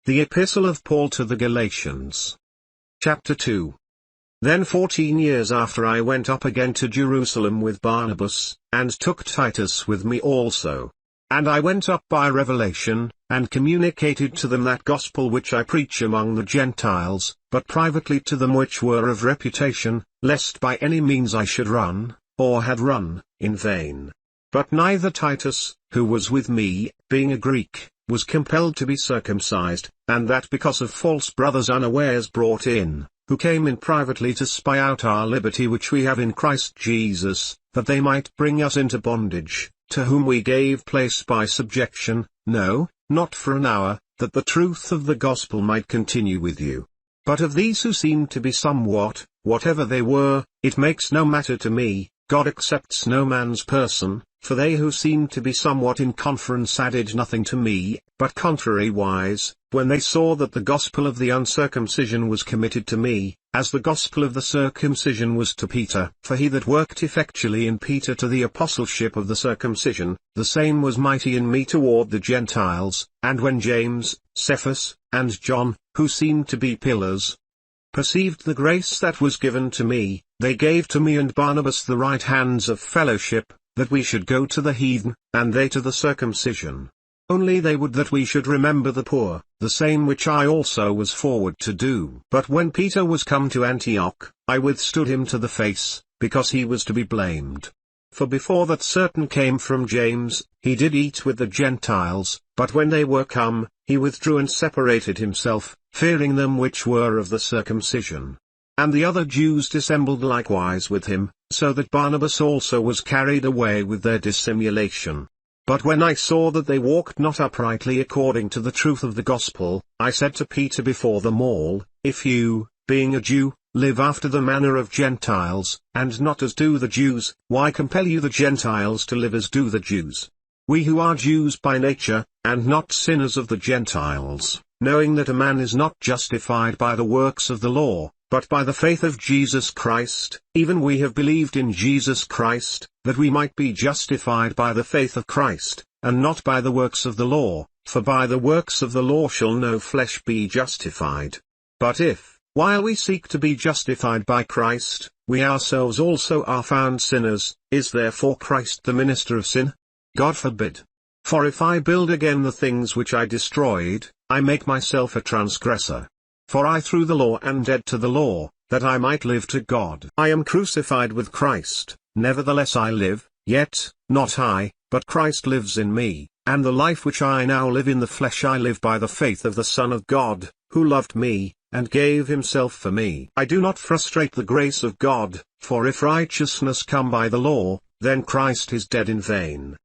The Epistle of Paul to the Galatians. Chapter 2. Then 14 years after I went up again to Jerusalem with Barnabas, and took Titus with me also. And I went up by revelation, and communicated to them that gospel which I preach among the Gentiles, but privately to them which were of reputation, lest by any means I should run, or had run, in vain. But neither Titus, who was with me, being a Greek, was compelled to be circumcised, and that because of false brothers unawares brought in, who came in privately to spy out our liberty which we have in Christ Jesus, that they might bring us into bondage, to whom we gave place by subjection, no, not for an hour, that the truth of the gospel might continue with you. But of these who seemed to be somewhat, whatever they were, it makes no matter to me, God accepts no man's person, for they who seemed to be somewhat in conference added nothing to me, but contrariwise, when they saw that the gospel of the uncircumcision was committed to me, as the gospel of the circumcision was to Peter. For he that worked effectually in Peter to the apostleship of the circumcision, the same was mighty in me toward the Gentiles. And when James, Cephas, and John, who seemed to be pillars, perceived the grace that was given to me, they gave to me and Barnabas the right hands of fellowship, that we should go to the heathen, and they to the circumcision. Only they would that we should remember the poor, the same which I also was forward to do. But when Peter was come to Antioch, I withstood him to the face, because he was to be blamed. For before that certain came from James, he did eat with the Gentiles, but when they were come, he withdrew and separated himself, fearing them which were of the circumcision. And the other Jews dissembled likewise with him, so that Barnabas also was carried away with their dissimulation. But when I saw that they walked not uprightly according to the truth of the gospel, I said to Peter before them all, If you, being a Jew, live after the manner of Gentiles, and not as do the Jews, why compel you the Gentiles to live as do the Jews? We who are Jews by nature, and not sinners of the Gentiles, knowing that a man is not justified by the works of the law, but by the faith of Jesus Christ, even we have believed in Jesus Christ, that we might be justified by the faith of Christ, and not by the works of the law, for by the works of the law shall no flesh be justified. But if, while we seek to be justified by Christ, we ourselves also are found sinners, is therefore Christ the minister of sin? God forbid. For if I build again the things which I destroyed, I make myself a transgressor. For I through the law am dead to the law, that I might live to God. I am crucified with Christ, nevertheless I live, yet, not I, but Christ lives in me, and the life which I now live in the flesh I live by the faith of the Son of God, who loved me, and gave himself for me. I do not frustrate the grace of God, for if righteousness come by the law, then Christ is dead in vain.